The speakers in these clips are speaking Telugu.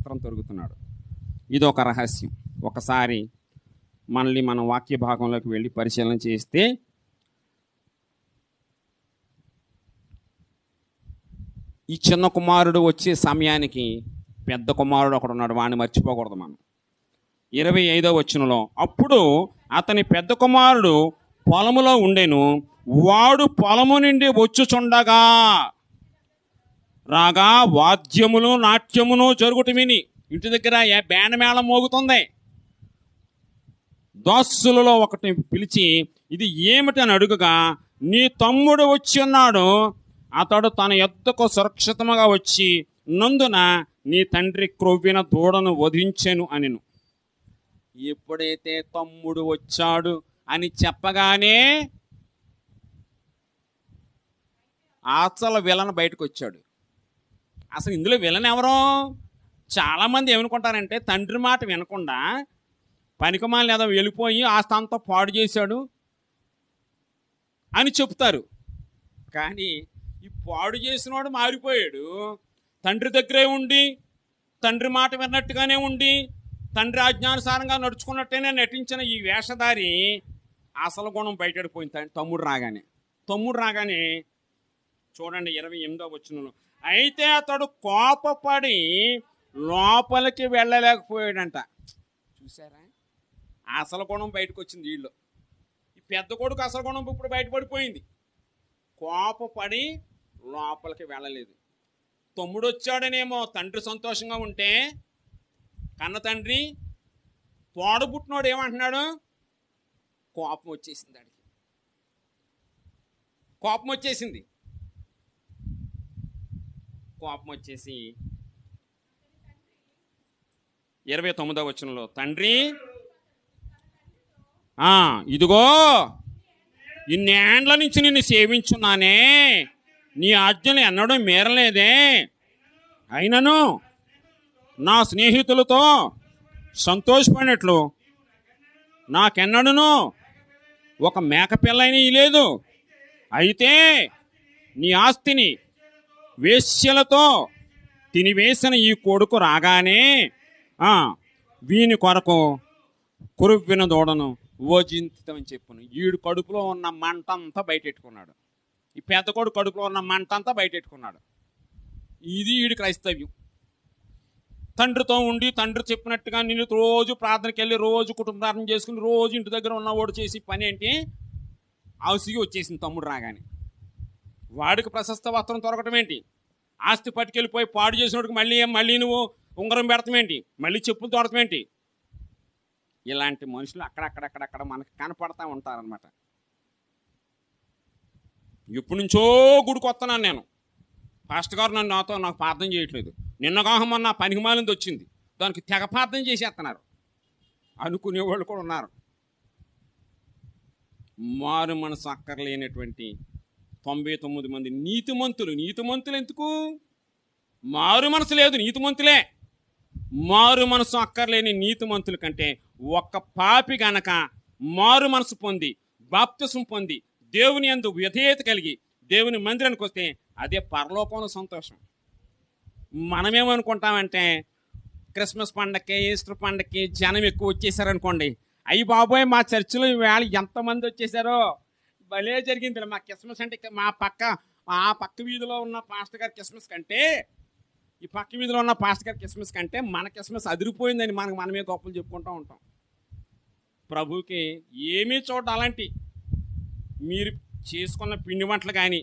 వస్త్రం తొరుగుతున్నాడు. ఇది ఒక రహస్యం. ఒకసారి మళ్ళీ మనం వాక్య భాగంలోకి వెళ్ళి పరిశీలన చేస్తే ఈ చిన్న కుమారుడు వచ్చే సమయానికి పెద్ద కుమారుడు ఒకడు ఉన్నాడు, వాడిని మర్చిపోకూడదు మనం. 25వ వచనంలో, అప్పుడు అతని పెద్ద కుమారుడు పొలములో ఉండెను, వాడు పొలము నుండి వచ్చుచుండగా రాగా వాద్యములు నాట్యమును జరుగుట విని, ఇంటి దగ్గర బ్యాండ్ మోగుతుంది. దాసులలో ఒకటి పిలిచి ఇది ఏమిటి అని అడుగుగా, నీ తమ్ముడు వచ్చి ఉన్నాడు, అతడు తన యొద్దకు సురక్షితముగా వచ్చి నందున నీ తండ్రి క్రొవ్విన దూడను వధించెను అనెను. ఎప్పుడైతే తమ్ముడు వచ్చాడు అని చెప్పగానే అసలు విలన్ బయటకు వచ్చాడు. అసలు ఇందులో విలన్ ఎవరో? చాలామంది ఏమనుకుంటారంటే తండ్రి మాట వినకుండా పనికిమాలిన ఏదో వెళ్ళిపోయి ఆస్తంతా పాడు చేశాడు అని చెప్తారు. కానీ ఈ పాడు చేసినవాడు మారిపోయాడు. తండ్రి దగ్గరే ఉండి తండ్రి మాట విన్నట్టుగానే ఉండి తండ్రి ఆజ్ఞానుసారంగా నడుచుకున్నట్టేనే నటించిన ఈ వేషధారి అసలు గుణం బయటడిపోయింది. తమ్ముడు రాగానే చూడండి 28వ వచనంలో, అయితే అతడు కోపపడి లోపలికి వెళ్ళలేకపోయాడంట. చూసారా, అసలు గుణం బయటకు వచ్చింది వీళ్ళు. ఈ పెద్ద కొడుకు అసలు గుణం ఇప్పుడు బయటపడిపోయింది. కోపపడి లోపలికి వెళ్ళలేదు. తమ్ముడు వచ్చాడనేమో తండ్రి సంతోషంగా ఉంటే కన్న తండ్రి తోడబుట్టినోడు ఏమంటున్నాడు? కోపం వచ్చేసింది. అడిగి కోపం వచ్చేసి 29వ వచనంలో, తండ్రి ఇదిగో ఇన్నేండ్ల నుంచి నిన్ను సేవించున్నానే, నీ ఆజ్ఞలు ఎన్నడూ మీరలేదే, అయినను నా స్నేహితులతో సంతోషపడినట్లు నాకెన్నడూను ఒక మేకపిల్లైనా లేదు. అయితే నీ ఆస్తిని వేశ్యలతో తినివేసిన ఈ కొడుకు రాగానే వీని కొరకు కురువ్విన దూడను ఓజింతమని చెప్పును. ఈడు కడుపులో ఉన్న మంట అంతా బయటెట్టుకున్నాడు. ఈ పెద్ద కొడుకు కడుపులో ఉన్న మంట అంతా బయటెట్టుకున్నాడు. ఇది ఈడు క్రైస్తవ్యం. తండ్రితో ఉండి తండ్రి చెప్పినట్టుగా నేను రోజు ప్రార్థనకి వెళ్ళి రోజు కుటుంబ ప్రార్థన చేసుకుని రోజు ఇంటి దగ్గర ఉన్నవాడు చేసి పని ఏంటి? ఆవుసిగి వచ్చేసింది తమ్ముడు రాగానే. వాడికి ప్రశస్త వస్త్రం దొరకటం ఏంటి? ఆస్తి పట్టుకెళ్ళిపోయి పాడు చేసినోడికి మళ్ళీ నువ్వు ఉంగరం పెడతామేంటి? మళ్ళీ చెప్పులు తోడతామేంటి? ఇలాంటి మనుషులు అక్కడక్కడక్కడక్కడ మనకు కనపడతా ఉంటారనమాట. ఎప్పటి నుంచో గుడికి వస్తున్నాను నేను, పాస్టర్ గారు నాకు ప్రార్థన చేయట్లేదు, నిన్నగాహమన్న పనికిమాలింది వచ్చింది, దానికి తెగ ప్రార్థన చేసేస్తున్నారు అనుకునేవాళ్ళు కూడా ఉన్నారు. మారు మనసు అక్కర్లేనటువంటి 99 మంది నీతిమంతులు ఎందుకు? మారు మనసు లేదు, నీతిమంతులే. మారు మనసు అక్కర్లేని నీతిమంతుల కంటే ఒక్క పాపి గనక మారు మనసు పొంది బాప్తిసం పొంది దేవుని యందు విధేయత కలిగి దేవుని మందిరానికి వస్తే అదే పరలోకంలో సంతోషం. మనమేమనుకుంటామంటే క్రిస్మస్ పండగకి ఈస్టర్ పండగకి జనం ఎక్కువ వచ్చేసారనుకోండి, అయ్యి బాబోయ్ మా చర్చిలో ఈవేళ ఎంతమంది వచ్చేసారో భలే జరిగింది. మా క్రిస్మస్ అంటే ఆ పక్క వీధిలో ఉన్న పాస్టర్ గారి క్రిస్మస్ కంటే ఈ పక్క వీధిలో ఉన్న పాస్టర్ గారి క్రిస్మస్ కంటే మన క్రిస్మస్ అదిరిపోయిందని మనమే గొప్పలు చెప్పుకుంటూ ఉంటాం. ప్రభుకి ఏమీ చూడడం అలాంటి మీరు చేసుకున్న పిండి వంటలు కానీ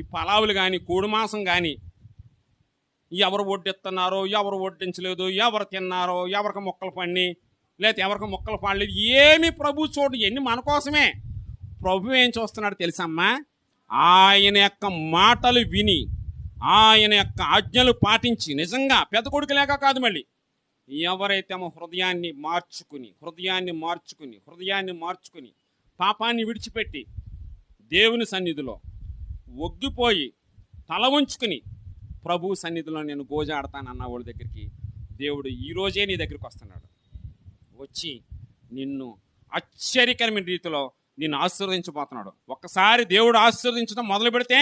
ఈ పలావులు కానీ కోడి మాంసం కానీ ఎవరు వడ్డిస్తున్నారో ఎవరు వడ్డించలేదు, ఎవరు తిన్నారో ఎవరికి మొక్కలు పడిని లేకపోతే ఎవరికి మొక్కలు పడలేదు, ఏమి ప్రభు చూడు. ఇవన్నీ మన కోసమే. ప్రభు ఏం చూస్తున్నాడు తెలుసమ్మా? ఆయన యొక్క మాటలు విని ఆయన యొక్క ఆజ్ఞలు పాటించి నిజంగా పెద్ద కొడుకు లేక కాదు, మళ్ళీ ఎవరైతే హృదయాన్ని మార్చుకుని పాపాన్ని విడిచిపెట్టి దేవుని సన్నిధిలో ఒగ్గిపోయి తల ఉంచుకుని ప్రభు సన్నిధిలో నేను గోజాడతానన్న వాళ్ళ దగ్గరికి దేవుడు ఈరోజే నీ దగ్గరికి వస్తున్నాడు. వచ్చి నిన్ను ఆశ్చర్యకరమైన రీతిలో నిన్ను ఆశీర్వదించబోతున్నాడు. ఒక్కసారి దేవుడు ఆశీర్వదించడం మొదలు పెడితే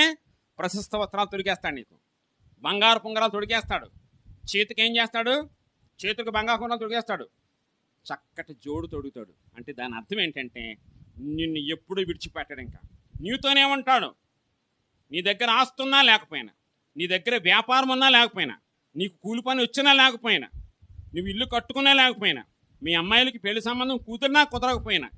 ప్రశస్త వస్త్రాలు తొడిగేస్తాడు, నీకు బంగారు పొంగరాలు తొడిగేస్తాడు, చేతికి ఏం చేస్తాడు? చేతులకు బంగాకుండా తొడిగేస్తాడు, చక్కటి జోడు తొడుగుతాడు. అంటే దాని అర్థం ఏంటంటే నిన్ను ఎప్పుడు విడిచిపెట్టాడు. ఇంకా నీతోనే ఉంటాడు. నీ దగ్గర ఆస్తున్నా లేకపోయినా, నీ దగ్గర వ్యాపారం ఉన్నా లేకపోయినా, నీకు కూలి పని వచ్చినా లేకపోయినా, నువ్వు ఇల్లు కట్టుకున్నా లేకపోయినా, మీ అమ్మాయిలకి పెళ్లి సంబంధం కుదిరినా కుదరకపోయినా,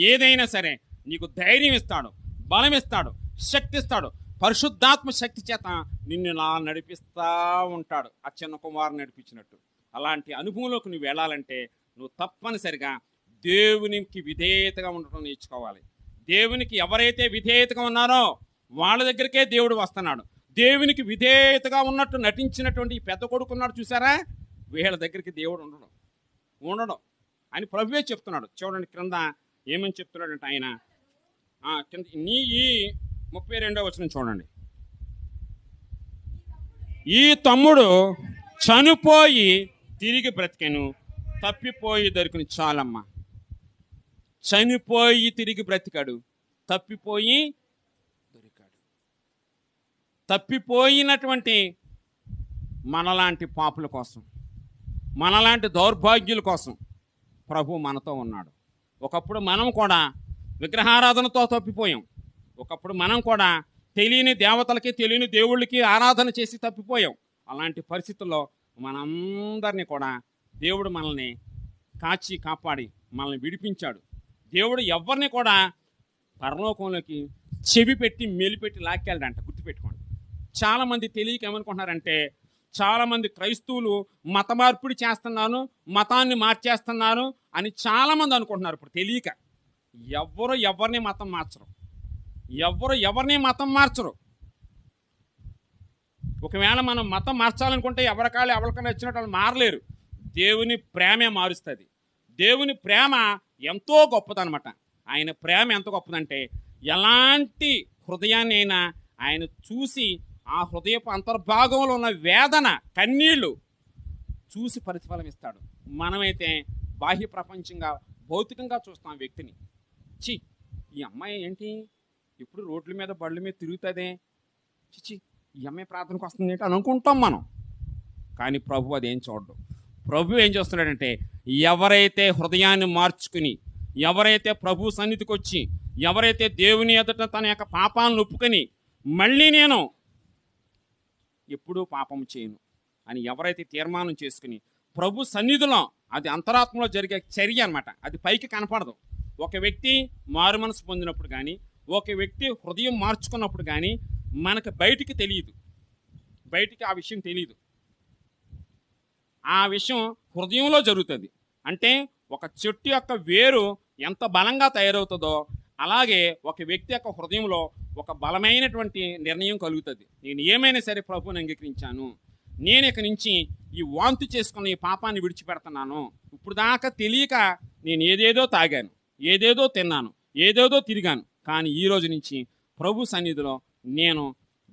ఏదైనా సరే నీకు ధైర్యం ఇస్తాడు, బలం ఇస్తాడు, శక్తి ఇస్తాడు. పరిశుద్ధాత్మ శక్తి చేత నిన్ను నా నడిపిస్తూ ఉంటాడు, ఆ చిన్న కుమారు నడిపించినట్టు. అలాంటి అనుభవంలోకి నువ్వు వెళ్ళాలంటే నువ్వు తప్పనిసరిగా దేవునికి విధేయతగా ఉండటం నేర్చుకోవాలి. దేవునికి ఎవరైతే విధేయతగా ఉన్నారో వాళ్ళ దగ్గరికే దేవుడు వస్తున్నాడు. దేవునికి విధేయతగా ఉన్నట్టు నటించినటువంటి ఈ పెద్ద కొడుకు ఉన్నాడు చూసారా, వీళ్ళ దగ్గరికి దేవుడు ఉండడం అని ప్రభువే చెప్తున్నాడు. చూడండి క్రింద ఏమని చెప్తున్నాడంటే ఆయన కింద ఈ 32వ వచనం చూడండి. ఈ తమ్ముడు చనిపోయి తిరిగి బ్రతికెను, తప్పిపోయి దొరికిన. చాలమ్మా, చనిపోయి తిరిగి బ్రతికాడు, తప్పిపోయి దొరికాడు. తప్పిపోయినటువంటి మనలాంటి పాపుల కోసం, మనలాంటి దౌర్భాగ్యుల కోసం ప్రభు మనతో ఉన్నాడు. ఒకప్పుడు మనం కూడా విగ్రహారాధనతో తప్పిపోయాం. ఒకప్పుడు మనం కూడా తెలియని దేవతలకి, తెలియని దేవుళ్ళకి ఆరాధన చేసి తప్పిపోయాం. అలాంటి పరిస్థితుల్లో మనందరినీ కూడా దేవుడు మనల్ని కాచి కాపాడి మనల్ని విడిపించాడు. దేవుడు ఎవరిని కూడా పరలోకంలోకి చెవి పెట్టి మెలిపెట్టి లాక్కెళ్ళడంట. గుర్తుపెట్టుకోండి. చాలామంది తెలియక ఏమనుకుంటున్నారంటే, చాలామంది క్రైస్తవులు మత మార్పిడి చేస్తున్నాను, మతాన్ని మార్చేస్తున్నాను అని చాలామంది అనుకుంటున్నారు. ఇప్పుడు తెలియక ఎవరిని మతం మార్చరు, ఎవరిని మతం మార్చరు. ఒకవేళ మనం మతం మార్చాలనుకుంటే ఎవరికైనా వచ్చినట్టు వాళ్ళు మారలేరు. దేవుని ప్రేమే మారుస్తుంది. దేవుని ప్రేమ ఎంతో గొప్పదనమాట. ఆయన ప్రేమ ఎంత గొప్పదంటే, ఎలాంటి హృదయాన్ని అయినా ఆయన చూసి ఆ హృదయపు అంతర్భాగంలో ఉన్న వేదన, కన్నీళ్లు చూసి ప్రతిఫలం ఇస్తాడు. మనమైతే బాహ్య ప్రపంచంగా, భౌతికంగా చూస్తాం వ్యక్తిని. ఈ అమ్మాయి ఏంటి ఇప్పుడు రోడ్ల మీద బళ్ళ మీద తిరుగుతుందే, ఈ అమ్మాయి ప్రార్థనకు వస్తుంది ఏంటి అని అనుకుంటాం మనం. కానీ ప్రభు అదేం చూడడు. ప్రభు ఏం చేస్తున్నాడంటే, ఎవరైతే హృదయాన్ని మార్చుకుని, ఎవరైతే ప్రభు సన్నిధికి వచ్చి, ఎవరైతే దేవుని ఎదుట తన యొక్క పాపాలను ఒప్పుకొని, మళ్ళీ నేను ఎప్పుడూ పాపం చేయను అని ఎవరైతే తీర్మానం చేసుకుని ప్రభు సన్నిధిలో, అది అంతరాత్మలో జరిగే చర్య అనమాట. అది పైకి కనపడదు. ఒక వ్యక్తి మారు మనసు పొందినప్పుడు కానీ, ఒక వ్యక్తి హృదయం మార్చుకున్నప్పుడు కానీ మనకు బయటికి తెలియదు. బయటికి ఆ విషయం తెలియదు. ఆ విషయం హృదయంలో జరుగుతుంది. అంటే ఒక చెట్టు యొక్క వేరు ఎంత బలంగా తయారవుతుందో అలాగే ఒక వ్యక్తి యొక్క హృదయంలో ఒక బలమైనటువంటి నిర్ణయం కలుగుతుంది. నేను ఏమైనా సరే ప్రభువుని అంగీకరించాను, నేను ఇక నుంచి ఈ వాంతి చేసుకున్న ఈ పాపాన్ని విడిచిపెడుతున్నాను. ఇప్పుడు దాకా తెలియక నేను ఏదేదో తాగాను, ఏదేదో తిన్నాను, ఏదేదో తిరిగాను. కానీ ఈ రోజు నుంచి ప్రభు సన్నిధిలో నేను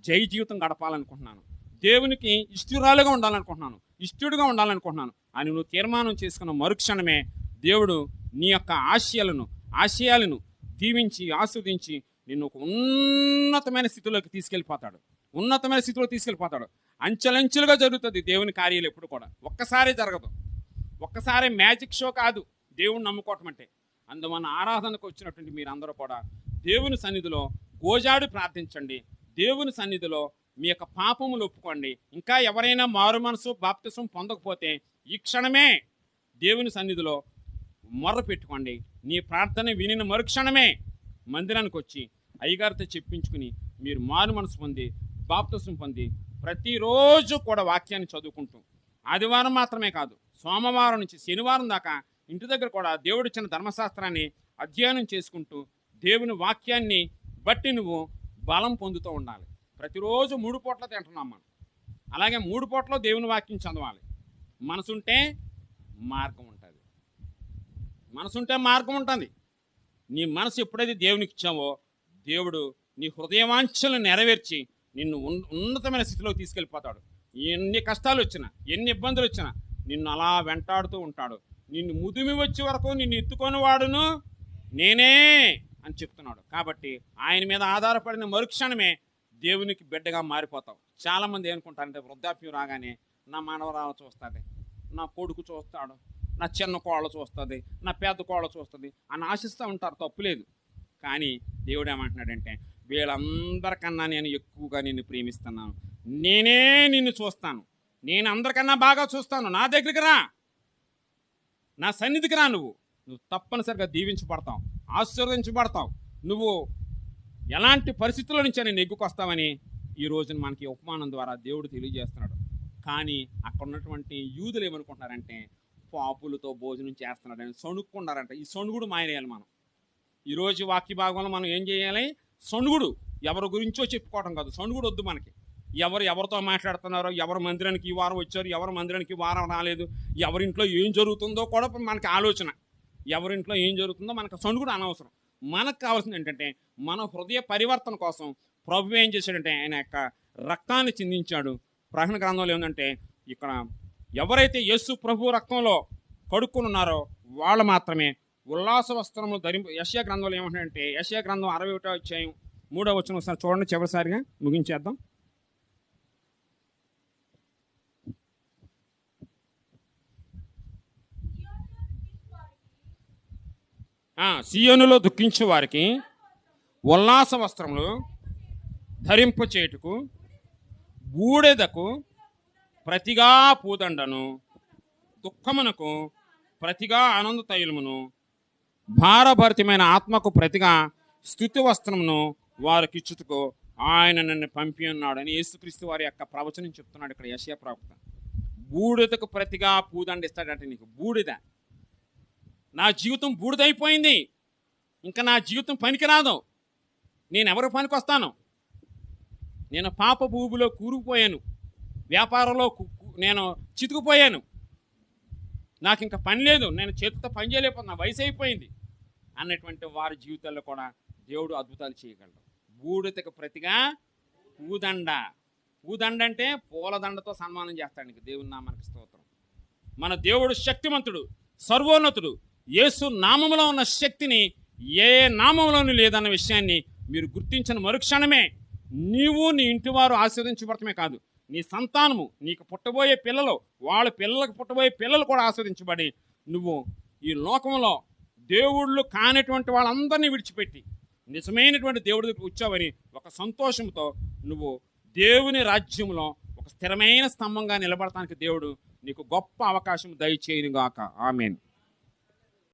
జై జీవితం గడపాలనుకుంటున్నాను, దేవునికి ఇష్టురాలుగా ఉండాలనుకుంటున్నాను, ఇష్టుడుగా ఉండాలనుకుంటున్నాను అని నువ్వు తీర్మానం చేసుకున్న మరుక్షణమే దేవుడు నీ యొక్క ఆశయాలను దీవించి ఆస్వాదించి నిన్ను ఒక ఉన్నతమైన స్థితిలోకి తీసుకెళ్ళిపోతాడు. అంచెలంచెలుగా జరుగుతుంది దేవుని కార్యాలు. ఎప్పుడు కూడా ఒక్కసారి జరగదు. ఒక్కసారి మ్యాజిక్ షో కాదు దేవుణ్ణి నమ్ముకోవటం అంటే. అందువల్ల ఆరాధనకు వచ్చినటువంటి మీరందరూ కూడా దేవుని సన్నిధిలో గోజాడు ప్రార్థించండి. దేవుని సన్నిధిలో మీ యొక్క పాపములు ఒప్పుకోండి. ఇంకా ఎవరైనా మారు మనసు బాప్తిసం పొందకపోతే ఈ క్షణమే దేవుని సన్నిధిలో మొర్ర పెట్టుకోండి. నీ ప్రార్థన వినిన మరుక్షణమే మందిరానికి వచ్చి అయ్యగారితో చెప్పించుకుని మీరు మారు మనసు పొంది బాప్తిసం పొంది ప్రతిరోజు కూడా వాక్యాన్ని చదువుకుంటూ, ఆదివారం మాత్రమే కాదు, సోమవారం నుంచి శనివారం దాకా ఇంటి దగ్గర కూడా దేవుడు ఇచ్చిన ధర్మశాస్త్రాన్ని అధ్యయనం చేసుకుంటూ దేవుని వాక్యాన్ని బట్టి నువ్వు బలం పొందుతూ ఉండాలి. ప్రతిరోజు 3 పూట్ల తింటున్నాం మనం. అలాగే 3 పూట్ల దేవుని వాక్యం చదవాలి. మనసుంటే మార్గం ఉంటుంది. నీ మనసు ఎప్పుడైతే దేవునికి ఇచ్చావో దేవుడు నీ హృదయవాంఛలను నెరవేర్చి నిన్ను ఉన్నతమైన స్థితిలోకి తీసుకెళ్ళిపోతాడు. ఎన్ని కష్టాలు వచ్చినా, ఎన్ని ఇబ్బందులు వచ్చినా నిన్ను అలా వెంటాడుతూ ఉంటాడు. నిన్ను ముదిమి వచ్చే వరకు నిన్ను ఎత్తుకొని వాడును నేనే అని చెప్తున్నాడు. కాబట్టి ఆయన మీద ఆధారపడిన మరుక్షణమే దేవునికి బిడ్డగా మారిపోతావు. చాలామంది ఏమనుకుంటారంటే వృద్ధాప్యం రాగానే నా మనవరాలు చూస్తుంది, నా కొడుకు చూస్తాడు, నా చిన్న కోళ్ళ చూస్తుంది, నా పెద్ద కోళ్ళ చూస్తుంది అని ఆశిస్తూ ఉంటారు, తప్పులేదు. కానీ దేవుడు ఏమంటున్నాడంటే, వీళ్ళందరికన్నా నేను ఎక్కువగా నిన్ను ప్రేమిస్తున్నాను, నేనే నిన్ను చూస్తాను, నేను అందరికన్నా బాగా చూస్తాను, నా దగ్గరికి రా, నా సన్నిధికి రా, నువ్వు తప్పనిసరిగా దీవించబడతావు, ఆశీర్వదించబడతావు, నువ్వు ఎలాంటి పరిస్థితుల నుంచి నేను ఎగ్గుకొస్తావని ఈ రోజున మనకి ఉపమానం ద్వారా దేవుడు తెలియజేస్తున్నాడు. కానీ అక్కడ ఉన్నటువంటి యూదులు ఏమనుకుంటున్నారంటే, పాపులతో భోజనం చేస్తున్నాడని సణుక్కున్నారంట. ఈ సణుగుడు మానేయాలి మనం. ఈరోజు వాక్య భాగంలో మనం ఏం చేయాలి? సణుగుడు, ఎవరి గురించో చెప్పుకోవడం కాదు, సణుగుడు వద్దు మనకి. ఎవరితో మాట్లాడుతున్నారో, ఎవరి మందిరానికి ఈ వారం వచ్చారు, ఎవరి మందిరానికి ఈ వారం రాలేదు, ఎవరింట్లో ఏం జరుగుతుందో కూడా మనకి ఆలోచన, ఎవరింట్లో ఏం జరుగుతుందో మనకు సణుగుడు అనవసరం. మనకు కావాల్సింది ఏంటంటే, మన హృదయ పరివర్తన కోసం ప్రభు ఏం చేశాడంటే, ఆయన యొక్క రక్తాన్ని చిందించాడు. ప్రకటన గ్రంథంలో ఏమందంటే, ఇక్కడ ఎవరైతే యేసు ప్రభు రక్తంలో కడుక్కుని ఉన్నారో వాళ్ళు మాత్రమే ఉల్లాస వస్త్రములు ధరింపు. యెషయా గ్రంథంలో ఏమంటాడంటే, యెషయా గ్రంథం 61వ అధ్యాయం 3వ వచనం ఒకసారి చూడండి, చివరిసారిగా ముగించేద్దాం. సియోనులో దుఃఖించే వారికి ఉల్లాస వస్త్రములు ధరింప చేయుటకు బూడిదకు ప్రతిగా పూదండను, దుఃఖమునకు ప్రతిగా ఆనంద తైలమును, భారభరితమైన ఆత్మకు ప్రతిగా స్తుతి వస్త్రమును వారికి ఇచ్చుటకు ఆయన నన్ను పంపి ఉన్నాడు అని యేసుక్రీస్తు వారి యొక్క ప్రవచనం చెప్తున్నాడు ఇక్కడ యెషయా ప్రవక్త. బూడిదకు ప్రతిగా పూదండ ఇస్తాడంటే, నీకు బూడిద, నా జీవితం బూడిదైపోయింది, ఇంకా నా జీవితం పనికిరాదు, నేను ఎవరు పనికి వస్తాను, నేను పాప భూమిలో కూరుకుపోయాను, వ్యాపారంలో నేను చితుకుపోయాను, నాకు ఇంకా పని లేదు, నేను చేతితో పని చేయలేకపోతున్నా, నా వయసు అయిపోయింది అన్నటువంటి వారి జీవితాల్లో కూడా దేవుడు అద్భుతాలు చేయగలడు. బూడిదకు ప్రతిగా పూదండ. పూదండ అంటే పూలదండతో సన్మానం చేస్తాడు నీకు. దేవుని నామానికి స్తోత్రం. మన దేవుడు శక్తిమంతుడు, సర్వోన్నతుడు. యేసు నామములో ఉన్న శక్తిని ఏ నామంలోనూ లేదన్న విషయాన్ని మీరు గుర్తించిన మరుక్షణమే నీవు నీ ఇంటి వారు ఆస్వాదించబడటమే కాదు, నీ సంతానము, నీకు పుట్టబోయే పిల్లలు, వాళ్ళ పిల్లలకు పుట్టబోయే పిల్లలు కూడా ఆస్వాదించబడి నువ్వు ఈ లోకంలో దేవుళ్ళు కానటువంటి వాళ్ళందరినీ విడిచిపెట్టి నిజమైనటువంటి దేవుడి దగ్గరికి వచ్చావని ఒక సంతోషంతో నువ్వు దేవుని రాజ్యంలో ఒక స్థిరమైన స్తంభంగా నిలబడటానికి దేవుడు నీకు గొప్ప అవకాశం దయచేయునుగాక. ఆమేన్.